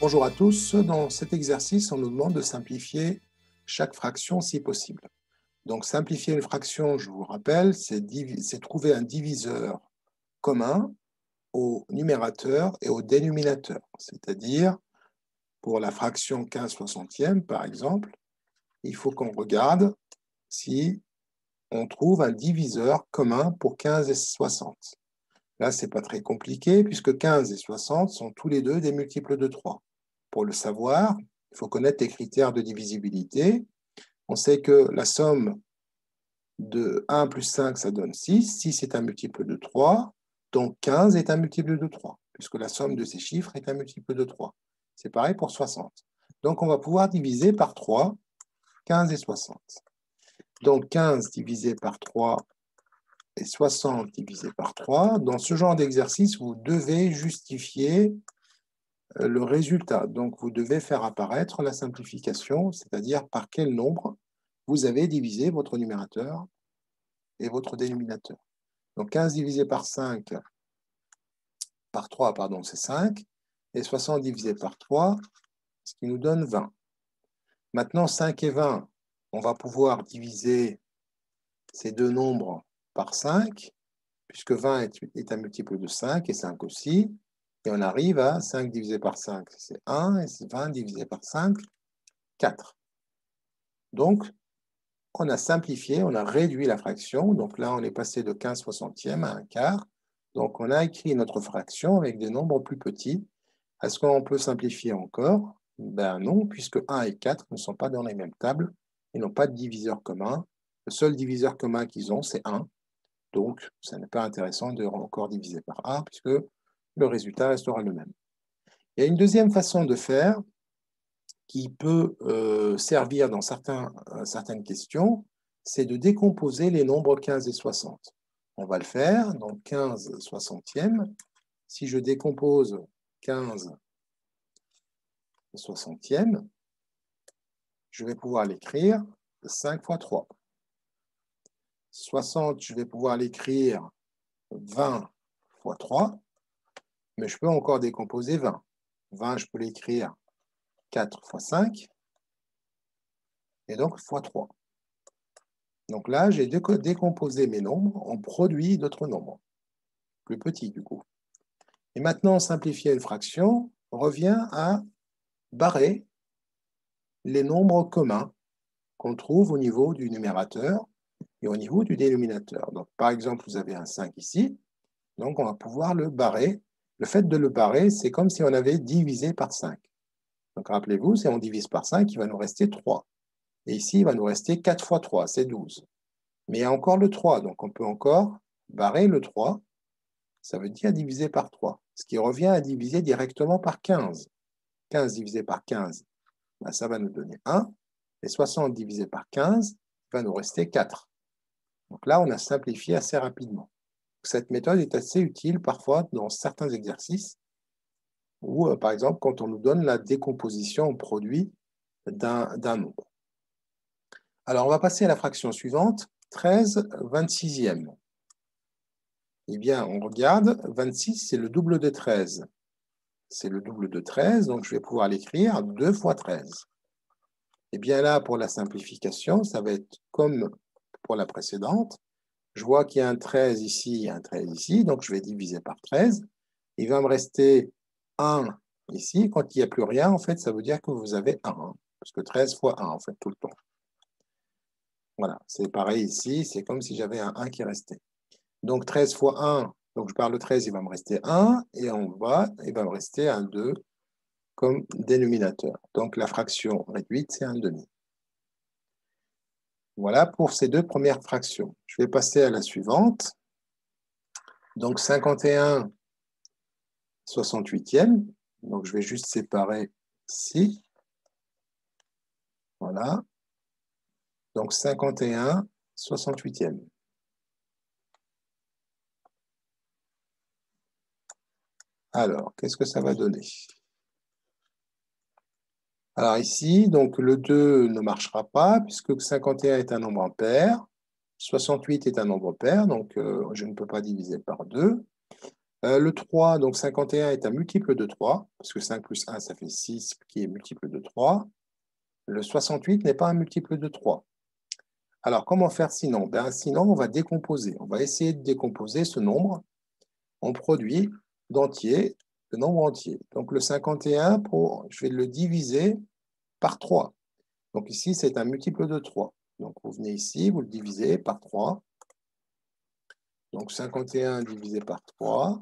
Bonjour à tous, dans cet exercice, on nous demande de simplifier chaque fraction si possible. Donc simplifier une fraction, je vous rappelle, c'est trouver un diviseur commun au numérateur et au dénominateur. C'est-à-dire, pour la fraction 15 soixantième, par exemple, il faut qu'on regarde si on trouve un diviseur commun pour 15 et 60. Là, ce n'est pas très compliqué, puisque 15 et 60 sont tous les deux des multiples de 3. Pour le savoir, il faut connaître les critères de divisibilité. On sait que la somme de 1 plus 5, ça donne 6. 6 est un multiple de 3, donc 15 est un multiple de 3, puisque la somme de ces chiffres est un multiple de 3. C'est pareil pour 60. Donc, on va pouvoir diviser par 3, 15 et 60. Donc, 15 divisé par 3 et 60 divisé par 3. Dans ce genre d'exercice, vous devez justifier le résultat. Donc, vous devez faire apparaître la simplification, c'est-à-dire par quel nombre vous avez divisé votre numérateur et votre dénominateur. Donc, 15 divisé par 5, par 3, pardon, c'est 5, et 60 divisé par 3, ce qui nous donne 20. Maintenant, 5 et 20, on va pouvoir diviser ces deux nombres par 5, puisque 20 est un multiple de 5 et 5 aussi. Et on arrive à 5 divisé par 5, c'est 1, et 20 divisé par 5, 4. Donc, on a simplifié, on a réduit la fraction. Donc là, on est passé de 15 soixantièmes à un quart. Donc, on a écrit notre fraction avec des nombres plus petits. Est-ce qu'on peut simplifier encore? Ben non, puisque 1 et 4 ne sont pas dans les mêmes tables. Ils n'ont pas de diviseur commun. Le seul diviseur commun qu'ils ont, c'est 1. Donc, ça n'est pas intéressant de encore diviser par 1, puisque le résultat restera le même. Il y a une deuxième façon de faire qui peut servir dans certaines questions, c'est de décomposer les nombres 15 et 60. On va le faire, donc 15 soixantièmes. Si je décompose 15 soixantièmes, je vais pouvoir l'écrire 5 fois 3. 60, je vais pouvoir l'écrire 20 fois 3, mais je peux encore décomposer 20. 20, je peux l'écrire 4 fois 5, et donc fois 3. Donc là, j'ai décomposé mes nombres en produit d'autres nombres, plus petits du coup. Et maintenant, simplifier une fraction revient à barrer les nombres communs qu'on trouve au niveau du numérateur et au niveau du dénominateur. Donc, par exemple, vous avez un 5 ici, donc on va pouvoir le barrer. Le fait de le barrer, c'est comme si on avait divisé par 5. Donc, rappelez-vous, si on divise par 5, il va nous rester 3. Et ici, il va nous rester 4 fois 3, c'est 12. Mais il y a encore le 3, donc on peut encore barrer le 3. Ça veut dire diviser par 3, ce qui revient à diviser directement par 15. 15 divisé par 15, ben ça va nous donner 1. Et 60 divisé par 15, il va nous rester 4. Donc là, on a simplifié assez rapidement. Cette méthode est assez utile parfois dans certains exercices ou, par exemple, quand on nous donne la décomposition en produit d'un nombre. Alors, on va passer à la fraction suivante, 13 26e. Eh bien, on regarde, 26, c'est le double de 13. C'est le double de 13, donc je vais pouvoir l'écrire 2 fois 13. Et bien là, pour la simplification, ça va être comme pour la précédente. Je vois qu'il y a un 13 ici et un 13 ici, donc je vais diviser par 13. Il va me rester 1 ici. Quand il n'y a plus rien, en fait, ça veut dire que vous avez 1. Parce que 13 fois 1, en fait, tout le temps. Voilà, c'est pareil ici, c'est comme si j'avais un 1 qui restait. Donc 13 fois 1, donc je parle de 13, il va me rester 1, et en bas, il va me rester un 2 comme dénominateur. Donc la fraction réduite, c'est 1/2. Voilà pour ces deux premières fractions. Je vais passer à la suivante. Donc 51 68e. Donc je vais juste séparer ici. Voilà. Donc 51 68e. Alors, qu'est-ce que ça va donner? Alors ici, donc le 2 ne marchera pas, puisque 51 est un nombre impair, 68 est un nombre pair, donc je ne peux pas diviser par 2. Le 3, donc 51 est un multiple de 3, parce que 5 plus 1, ça fait 6, qui est multiple de 3. Le 68 n'est pas un multiple de 3. Alors, comment faire sinon? Sinon, on va décomposer. On va essayer de décomposer ce nombre en produit d'entiers, de nombres entiers. Donc, le 51, je vais le diviser par 3. Donc, ici, c'est un multiple de 3. Donc, vous venez ici, vous le divisez par 3. Donc, 51 divisé par 3.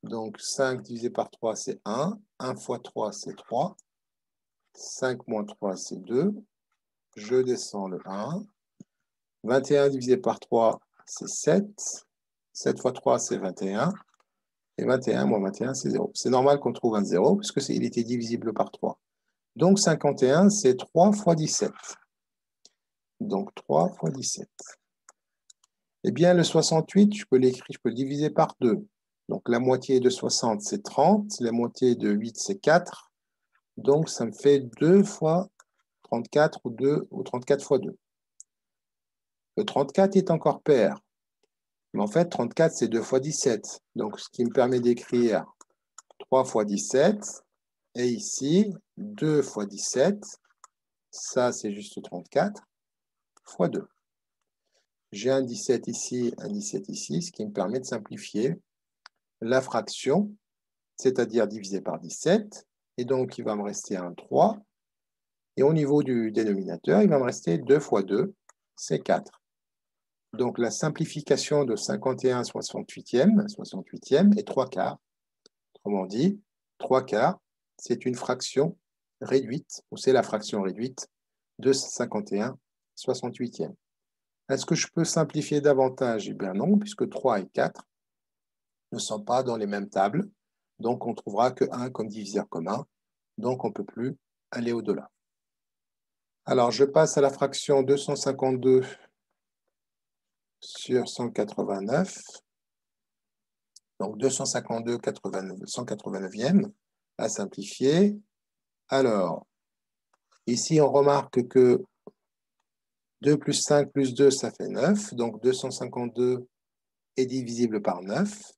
Donc, 5 divisé par 3, c'est 1. 1 fois 3, c'est 3. 5 moins 3, c'est 2. Je descends le 1. 21 divisé par 3, c'est 7. 7 fois 3, c'est 21. Et 21 moins 21, c'est 0. C'est normal qu'on trouve un 0, puisqu'il était divisible par 3. Donc, 51, c'est 3 fois 17. Donc, 3 fois 17. Eh bien, le 68, je peux le diviser par 2. Donc, la moitié de 60, c'est 30. La moitié de 8, c'est 4. Donc, ça me fait 2 fois 34 ou 34 fois 2. Le 34 est encore pair. Mais en fait, 34, c'est 2 fois 17. Donc, ce qui me permet d'écrire 3 fois 17. Et ici, 2 fois 17. Ça, c'est juste 34 fois 2. J'ai un 17 ici, un 17 ici, ce qui me permet de simplifier la fraction, c'est-à-dire diviser par 17. Et donc, il va me rester un 3. Et au niveau du dénominateur, il va me rester 2 fois 2, c'est 4. Donc, la simplification de 51 68e est 3 quarts. Autrement dit, 3 quarts, c'est une fraction réduite, ou c'est la fraction réduite de 51 68e. Est-ce que je peux simplifier davantage? Eh bien non, puisque 3 et 4 ne sont pas dans les mêmes tables. Donc, on ne trouvera que 1 comme diviseur commun. Donc, on ne peut plus aller au-delà. Alors, je passe à la fraction 252 sur 189. Donc, 252 189e à simplifier. Alors, ici, on remarque que 2 plus 5 plus 2, ça fait 9. Donc, 252 est divisible par 9.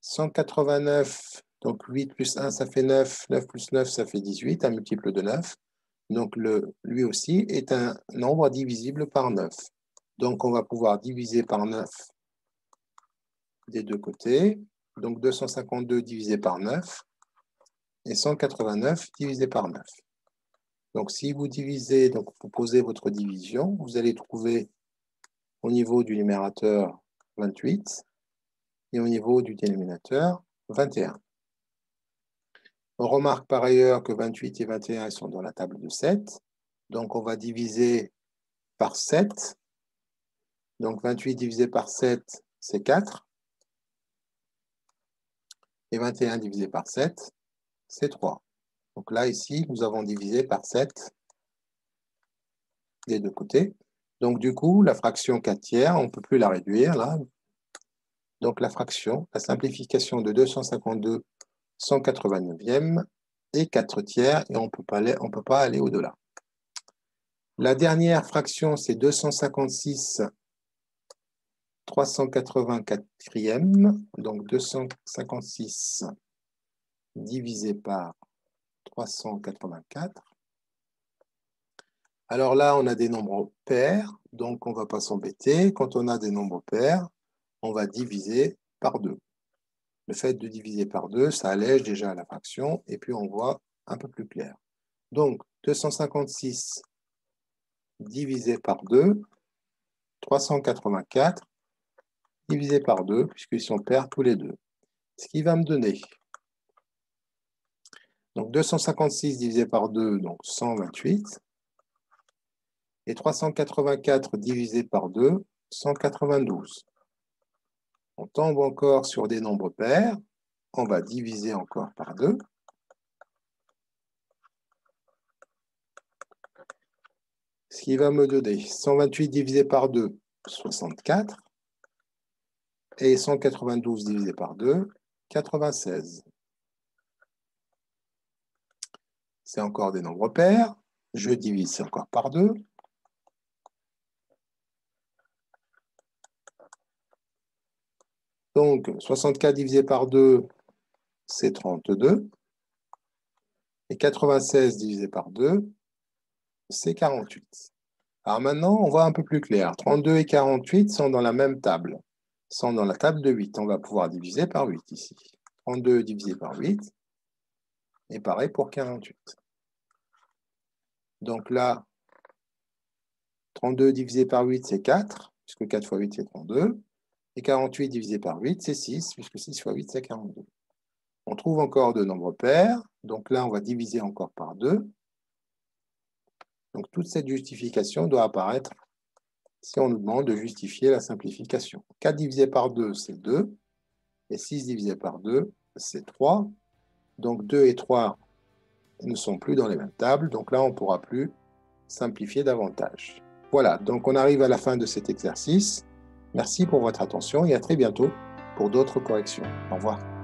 189, donc 8 plus 1, ça fait 9. 9 plus 9, ça fait 18, un multiple de 9. Donc, lui aussi est un nombre divisible par 9. Donc, on va pouvoir diviser par 9 des deux côtés. Donc, 252 divisé par 9 et 189 divisé par 9. Donc, si vous divisez, donc vous posez votre division, vous allez trouver au niveau du numérateur 28 et au niveau du dénominateur 21. On remarque par ailleurs que 28 et 21 sont dans la table de 7. Donc, on va diviser par 7. Donc, 28 divisé par 7, c'est 4. Et 21 divisé par 7, c'est 3. Donc là, ici, nous avons divisé par 7 des deux côtés. Donc, du coup, la fraction 4 tiers, on ne peut plus la réduire, là. Donc, la simplification de 252 189e est 4 tiers, et on ne peut pas aller au-delà. La dernière fraction, c'est 256 384e. Donc, 256 divisé par 384. Alors là, on a des nombres pairs, donc on ne va pas s'embêter. Quand on a des nombres pairs, on va diviser par 2. Le fait de diviser par 2, ça allège déjà la fraction, et puis on voit un peu plus clair. Donc, 256 divisé par 2, 384 divisé par 2, puisqu'ils sont pairs tous les deux. Ce qui va me donner, donc 256 divisé par 2, donc 128, et 384 divisé par 2, 192. On tombe encore sur des nombres pairs, on va diviser encore par 2. Ce qui va me donner 128 divisé par 2, 64. Et 192 divisé par 2, 96. C'est encore des nombres pairs. Je divise encore par 2. Donc, 64 divisé par 2, c'est 32. Et 96 divisé par 2, c'est 48. Alors maintenant, on voit un peu plus clair. 32 et 48 sont dans la même table, sont dans la table de 8. On va pouvoir diviser par 8 ici. 32 divisé par 8, et pareil pour 48. Donc là, 32 divisé par 8, c'est 4, puisque 4 fois 8, c'est 32. Et 48 divisé par 8, c'est 6, puisque 6 fois 8, c'est 42. On trouve encore deux nombres pairs. Donc là, on va diviser encore par 2. Donc toute cette justification doit apparaître si on nous demande de justifier la simplification. 4 divisé par 2, c'est 2. Et 6 divisé par 2, c'est 3. Donc 2 et 3 ne sont plus dans les mêmes tables. Donc là, on ne pourra plus simplifier davantage. Voilà, donc on arrive à la fin de cet exercice. Merci pour votre attention et à très bientôt pour d'autres corrections. Au revoir.